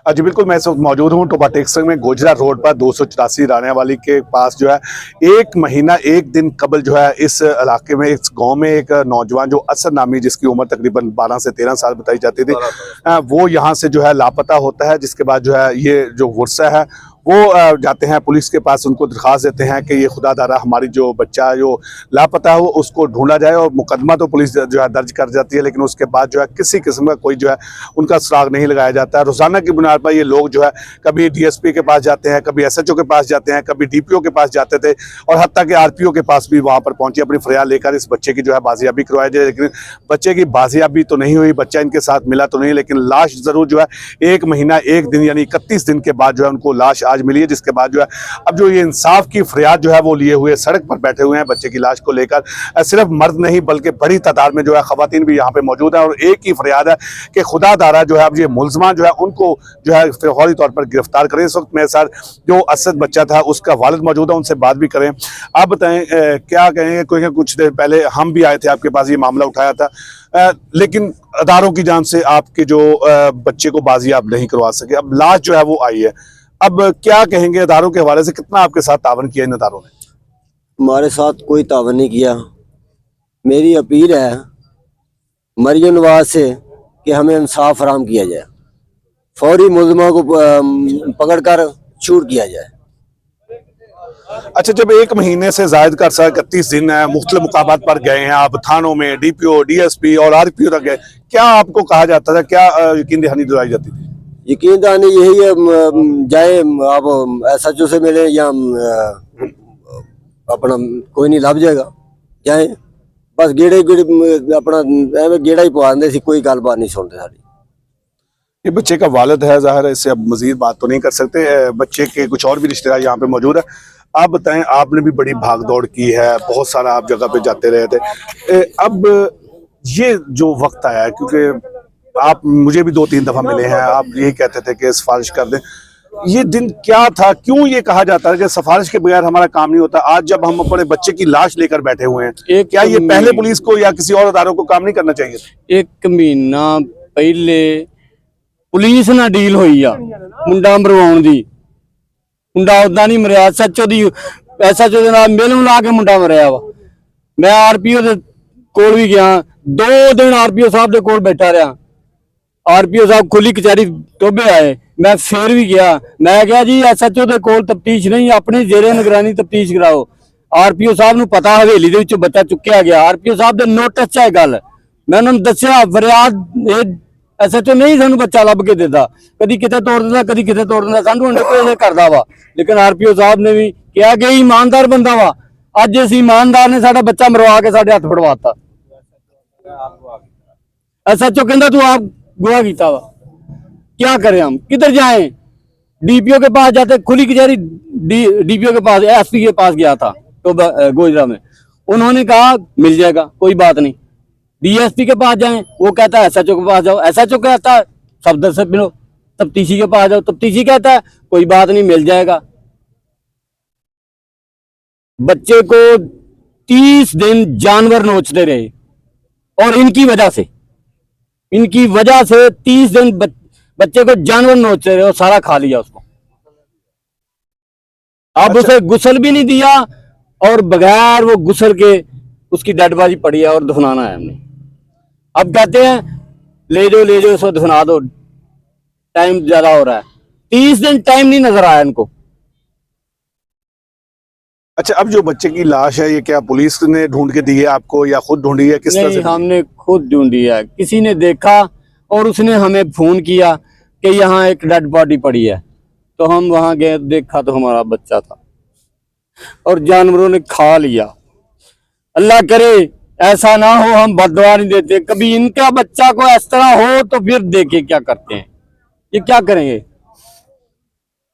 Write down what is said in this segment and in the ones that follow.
जी बिल्कुल, मैं इस वक्त मौजूद हूँ टोबा टेक्सटाइल में गोजरा रोड पर 284 रानेवाली के पास जो है 1 महीना 1 दिन कबल जो है इस इलाके में इस गांव में एक नौजवान जो असद नामी जिसकी उम्र तकरीबन 12 से 13 साल बताई जाती थी, वो यहाँ से जो है लापता होता है। जिसके बाद जो है ये जो वर्षा है वो जाते हैं पुलिस के पास, उनको दरख्वास्त देते हैं कि ये खुदा दारा हमारी जो बच्चा जो लापता हो उसको ढूंढा जाए, और मुकदमा तो पुलिस जो है दर्ज कर जाती है, लेकिन उसके बाद जो है किसी किस्म का कोई जो है उनका सुराग नहीं लगाया जाता है। रोजाना की बुनियाद पर ये लोग जो है कभी डीएसपी के पास जाते हैं, कभी एसएचओ के पास जाते हैं, कभी डीपीओ के पास जाते थे, और हत्ता के आरपीओ के पास भी वहां पर पहुंचे अपनी फरियाद लेकर इस बच्चे की जो है बाजियाबी करवाई जाए। लेकिन बच्चे की बाजियाबी तो नहीं हुई, बच्चा इनके साथ मिला तो नहीं, लेकिन लाश जरूर जो है 1 महीना 1 दिन यानी 31 दिन के बाद जो है उनको लाश आज मिली है। जिसके बाद जो है अब जो ये इंसाफ की फरियाद जो है वो लिए हुए सड़क पर बैठे हुए हैं बच्चे की लाश को लेकर। सिर्फ मर्द नहीं बल्कि बड़ी तादाद में जो है खवातीन भी यहाँ पे मौजूद है, और एक ही फरियाद है कि खुदा दारा जो है अब ये मुलजमान जो है उनको जो है फौरी तौर पर गिरफ्तार करें। इस वक्त मेरे साथ जो असद बच्चा था उसका वालिद मौजूद है, उनसे बात भी करें। आप बताएं क्या कहेंगे? क्योंकि कुछ देर पहले हम भी आए थे आपके पास, ये मामला उठाया था, लेकिन अदारों की जान से आपके जो बच्चे को बाजियाब नहीं करवा सके, अब लाश जो है वो आई है। अब क्या कहेंगे अदारों के हवाले से, कितना आपके साथ तावन किया इन अदारों ने? हमारे साथ कोई तावन नहीं किया। मेरी अपील है मरियम नवाज से कि हमें इंसाफ फराहम किया जाए, फौरी मुलजमा को पकड़कर छूट किया जाए। अच्छा, जब 1 महीने से जायद का अरसा 31 दिन है, मुख्तलिफ मुकाबात पर गए हैं आप, थानों में डीपीओ डीएसपी और आरपीओ तक गए, क्या आपको कहा जाता था, क्या यकीन दहानी दिलाई जाती थी? यकीन दहानी यही है, जाए आप एसएचओ से मिले या अपना कोई नहीं लभ जाएगा, जाए बस गेड़े अपना एवं गेड़ा ही पवा देंगे, कोई गलबात नहीं सुनते साड़ी। ये बच्चे का वालिद है, जाहिर है इससे अब मजीद बात तो नहीं कर सकते। बच्चे के कुछ और भी रिश्तेदार यहाँ पे मौजूद है। आप बताएं, आपने भी बड़ी भाग दौड़ की है, बहुत सारा आप जगह पे जाते रहे थे, अब ये जो वक्त आया है, क्योंकि आप मुझे भी 2-3 दफा मिले हैं, आप यही कहते थे कि सिफारिश कर दें, ये दिन क्या था? क्यों ये कहा जाता है कि सिफारिश के बगैर हमारा काम नहीं होता? आज जब हम अपने बच्चे की लाश लेकर बैठे हुए हैं, क्या ये पहले पुलिस को या किसी और अदारों को काम नहीं करना चाहिए? 1 महीना पहले पुलिस ना डील हुई आ मुंडा मरवाउण दी, मुंडा उदा नहीं मरिया, एसएचओ दे नाल मिल मिला के मुंडा मरिया वा। मैं आरपीओ दे कोल भी गया, 2 दिन आरपीओ साहब दे कोल बैठा रहा। आरपीओ साहब खुली कचहरी टोबे आए, मैं फिर भी गया, मैं कहा जी एसएचओ दे कोल तफ्तीश नहीं, अपनी जेरे निगरानी तफ्तीश कराओ। आरपीओ साहब नूं पता हवेली दे विचों बच्चा चुक्या गया, आरपीओ साहब दे नोटिस च है गल, मैं उन्होंने दस्सिया फरियाद एसएचओ नहीं सानू बच्चा लभ के देता, कदी किते तोड़ दिंदा कदी किते तोड़ दिंदा, सानू अंडर करदा वा। लेकिन आरपीओ साहब ने भी कहा कि ईमानदार बंदा वा, अज इस ईमानदार ने साडा बच्चा मरवा के साडे हथ फड़वाता। एसएचओ कहंदा तू आप गुनाह कीता वा, क्या करें हम, किधर जाएं? डीपीओ के पास जाते, खुली कचहरी डीपीओ के पास, एसपी के पास गया था तो गोजरा में, उन्होंने कहा मिल जाएगा कोई बात नहीं। डीएसपी के पास जाएं, वो कहता है एसएचओ के पास जाओ, एसएचओ कहता है सफदर से मिलो, तफ्तीशी के पास जाओ, तफ्तीशी कहता है कोई बात नहीं मिल जाएगा। बच्चे को 30 दिन जानवर नोचते रहे, और इनकी वजह से 30 दिन बच्चे को जानवर नोचते रहे और सारा खा लिया उसको। अब उसे गुस्ल भी नहीं दिया, और बगैर वो गुस्ल के उसकी डेड बॉडी पड़ी है और दफनाना है हमने। अब कहते हैं ले जाओ इसको दफना दो, टाइम ज्यादा हो रहा है। 30 दिन टाइम नहीं नजर आया इनको। अच्छा, अब जो बच्चे की लाश है ये क्या पुलिस ने ढूंढ के दी है आपको या खुद ढूंढी है? किस तरह से? हमने खुद ढूंढी है, किसी ने देखा और उसने हमें फोन किया कि यहाँ एक डेड बॉडी पड़ी है, तो हम वहां गए, देखा तो हमारा बच्चा था और जानवरों ने खा लिया। अल्लाह करे ऐसा ना हो, हम बददुआ नहीं देते, कभी इनका बच्चा को इस तरह हो तो फिर देखे क्या करते हैं, ये क्या करेंगे,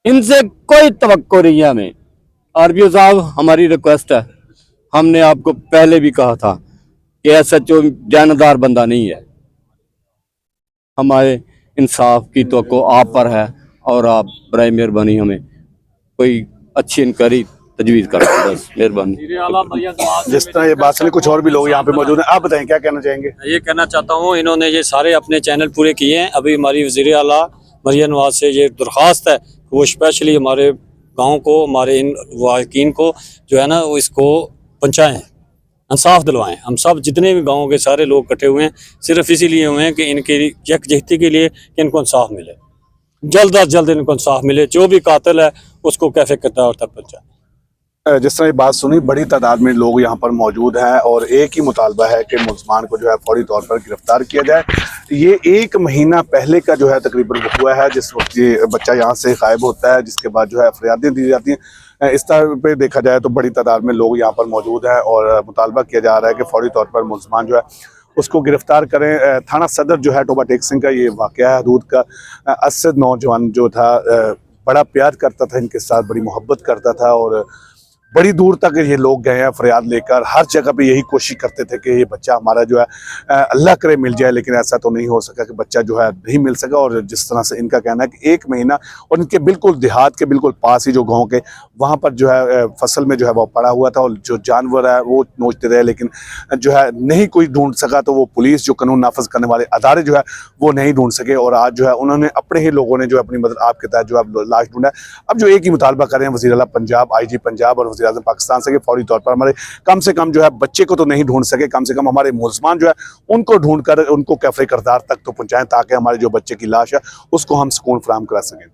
इनसे कोई तवक्को नहीं है हमें। आरपीओ साहब हमारी रिक्वेस्ट है, हमने आपको पहले भी कहा था कि एसएचओ जानदार बंदा नहीं है, हमारे इंसाफ की तो आप पर है, और आप बराए मेहरबानी हमें कोई अच्छी इंक्वायरी तजवीज़ कर, बस मेहरबानी। जिस तरह ये बात सुनी, कुछ और भी लोग यहाँ पे मौजूद हैं, आप बताएं क्या कहना चाहेंगे? ये कहना चाहता हूँ, इन्होंने ये सारे अपने चैनल पूरे किए हैं। अभी हमारी वज़ीर आला मरियम नवाज से ये दरख्वास्त है कि वो स्पेशली हमारे गांव को, हमारे इन वाकिन को जो है ना वो इसको पहुँचाएँ, इंसाफ दिलवाएं। हम सब जितने भी गांवों के सारे लोग इकट्ठे हुए हैं सिर्फ इसीलिए हुए हैं कि इनकी यकजहती के लिए कि इनको इंसाफ मिले, जल्द अज जल्द इनको इंसाफ मिले, जो भी कातिल है उसको कैफे किरदार तक पहुँचाए। जिस तरह ये बात सुनी, बड़ी तादाद में लोग यहाँ पर मौजूद हैं और एक ही मुतालबा है कि मुलजमान को जो है फौरी तौर पर गिरफ्तार किया जाए। ये 1 महीना पहले का जो है तकरीबन हुआ है जिस वक्त ये बच्चा यहाँ से गायब होता है, जिसके बाद जो है फरियादें दी जाती हैं। इस तरह पे देखा जाए तो बड़ी तादाद में लोग यहाँ पर मौजूद हैं और मुतालबा किया जा रहा है कि फौरी तौर पर मुलजमान जो है उसको गिरफ्तार करें। थाना सदर जो है टोबा टेक सिंह का ये वाक़या है। हदूद का असद नौजवान जो था बड़ा प्यार करता था इनके साथ, बड़ी मोहब्बत करता था और बड़ी दूर तक ये लोग गए हैं फरियाद लेकर। हर जगह पे यही कोशिश करते थे कि ये बच्चा हमारा जो है अल्लाह करे मिल जाए, लेकिन ऐसा तो नहीं हो सका कि बच्चा जो है नहीं मिल सका। और जिस तरह से इनका कहना है कि 1 महीना, और इनके बिल्कुल देहात के बिल्कुल पास ही जो गांव के वहाँ पर जो है फसल में जो है वो पड़ा हुआ था और जो जानवर है वो नोचते रहे, लेकिन जो है नहीं कोई ढूंढ सका। तो वो पुलिस, जो कानून नाफज करने वाले अदारे जो है वो नहीं ढूंढ सके और आज जो है उन्होंने अपने ही लोगों ने जो अपनी मदद आपके तहत जो है लाश ढूंढा है। अब जो एक ही मुतालबा कर रहे हैं वज़ीर आला पंजाब, IG पंजाब और वज़ीर आज़म पाकिस्तान से कि फौरी तौर पर हमारे कम से कम जो है बच्चे को तो नहीं ढूंढ सके, कम से कम हमारे मुलजमान जो है उनको ढूंढ कर उनको कैफे किरदार तक तो पहुंचाएं, ताकि हमारे जो बच्चे की लाश है उसको हम सुकून फराहम करा सकें।